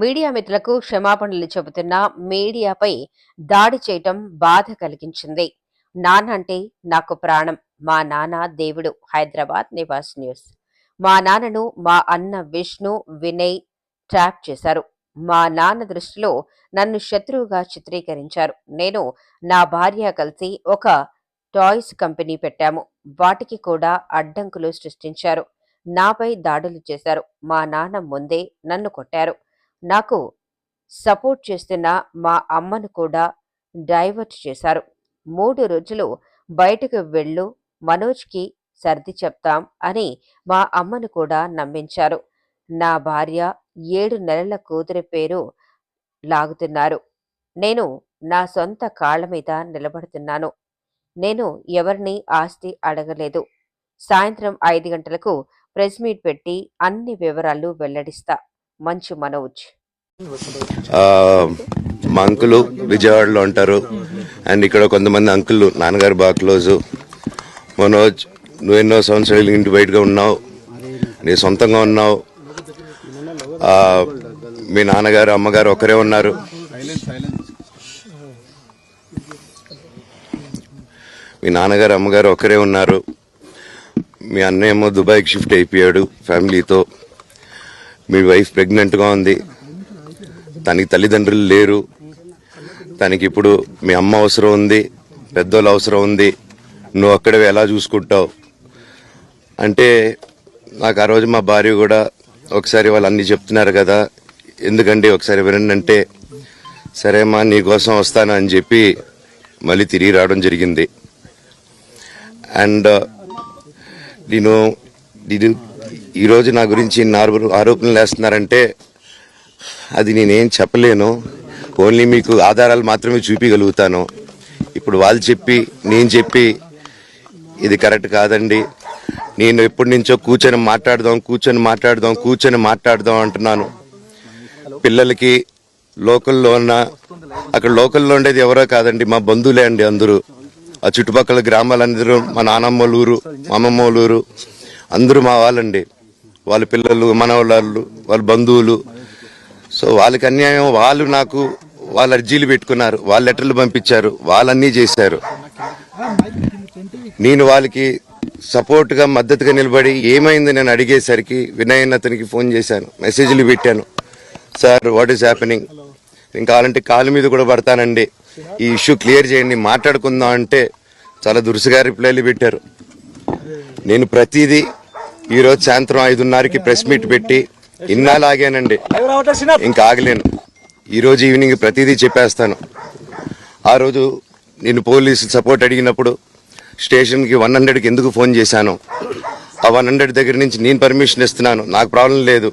Media మిత్రులకు క్షమాపణలు చెబుతున్న మీడియాపై దాడి చేయటం బాధ కలిగించింది. నాన్న అంటే నాకు ప్రాణం. మా నాన్న దేవుడు. హైదరాబాద్ నివాస్ న్యూస్. మా నాన్నను మా అన్న విష్ణు, వినయ్ ట్రాప్ చేశారు. మా నాన్న దృష్టిలో నన్ను శత్రువుగా చిత్రీకరించారు. నేను నా భార్య కలిసి ఒక టాయ్స్ కంపెనీ పెట్టాము. వాటికి కూడా అడ్డంకులు సృష్టించారు. నాపై దాడులు చేశారు. మా నాన్న ముందే నన్ను కొట్టారు. నాకు సపోర్ట్ చేస్తున్న మా అమ్మను కూడా డైవర్ట్ చేశారు. 3 రోజులు బయటకు వెళ్ళు, మనోజ్కి సర్ది చెప్తాం అని మా అమ్మను కూడా నమ్మించారు. నా భార్య 7 నెలల కూతురి పేరు లాగుతున్నారు. నేను నా సొంత కాళ్ల మీద నిలబడుతున్నాను. నేను ఎవరిని ఆస్తి అడగలేదు. సాయంత్రం 5 గంటలకు ప్రెస్ మీట్ పెట్టి అన్ని వివరాలు వెల్లడిస్తా. మంచు మనోజ్. మా అంకులు విజయవాడలో ఉంటారు. అండ్ ఇక్కడ కొంతమంది అంకులు నాన్నగారు బాగా క్లోజు. మనోజ్, నువ్వు ఎన్నో సంవత్సరాలు ఇంటి బయటగా ఉన్నావు, నీ సొంతంగా ఉన్నావు. మీ నాన్నగారు అమ్మగారు ఒకరే ఉన్నారు. మీ నాన్నగారు అమ్మగారు ఒకరే ఉన్నారు. మీ అన్నయ్య ఏమో దుబాయ్కి షిఫ్ట్ అయిపోయాడు ఫ్యామిలీతో. మీ వైఫ్ ప్రెగ్నెంట్గా ఉంది. తనకి తల్లిదండ్రులు లేరు. తనకి ఇప్పుడు మీ అమ్మ అవసరం ఉంది, పెద్దోళ్ళు అవసరం ఉంది. నువ్వు అక్కడే ఎలా చూసుకుంటావు అంటే, నాకు ఆ రోజు మా భార్య కూడా ఒకసారి వాళ్ళు అన్నీ చెప్తున్నారు కదా, ఎందుకండి ఒకసారి వినండి అంటే, సరేమ్మా నీకోసం వస్తాను అని చెప్పి మళ్ళీ తిరిగి రావడం జరిగింది. అండ్ నేను ఈరోజు నా గురించి ఆరోపణలు వేస్తున్నారంటే అది నేనేం చెప్పలేను. ఓన్లీ మీకు ఆధారాలు మాత్రమే చూపించగలుగుతాను. ఇప్పుడు వాళ్ళు చెప్పి నేను చెప్పి ఇది కరెక్ట్ కాదండి, నేను ఎప్పటి నుంచో కూర్చొని మాట్లాడదాం అంటున్నాను. పిల్లలకి లోకల్లో ఉన్న, అక్కడ లోకల్లో ఉండేది ఎవరో కాదండి, మా బంధువులే అండి అందరూ. ఆ చుట్టుపక్కల గ్రామాలందరూ మా నానమ్మ ఊరు, మా అమ్మమ్మ ఊరు అందరూ మా వాళ్ళండి. వాళ్ళ పిల్లలు, మనవాళ్ళు, వాళ్ళ బంధువులు. సో వాళ్ళకి అన్యాయం, వాళ్ళ అర్జీలు పెట్టుకున్నారు, వాళ్ళ లెటర్లు పంపించారు, వాళ్ళన్నీ చేశారు. నేను వాళ్ళకి సపోర్ట్గా మద్దతుగా నిలబడి ఏమైంది నేను అడిగేసరికి వినయ్ అతనికి ఫోన్ చేశాను, మెసేజ్లు పెట్టాను. సార్ వాట్ ఈస్ హ్యాపెనింగ్, నేను కావాలంటే కాలు మీద కూడా పడతానండి, ఈ ఇష్యూ క్లియర్ చేయండి, మాట్లాడుకుందాం అంటే చాలా దురుసుగా రిప్లైలు పెట్టారు. నేను ప్రతిదీ ఈరోజు సాయంత్రం 5:30కి ప్రెస్ మీట్ పెట్టి ఇన్నాళ్ళు ఆగానండి, ఇంకా ఆగలేను. ఈరోజు ఈవినింగ్ ప్రతిదీ చెప్పేస్తాను. ఆ రోజు నేను పోలీసు సపోర్ట్ అడిగినప్పుడు స్టేషన్కి 100కి ఎందుకు ఫోన్ చేశాను, ఆ 100 దగ్గర నుంచి నేను పర్మిషన్ ఇస్తున్నాను, నాకు ప్రాబ్లం లేదు.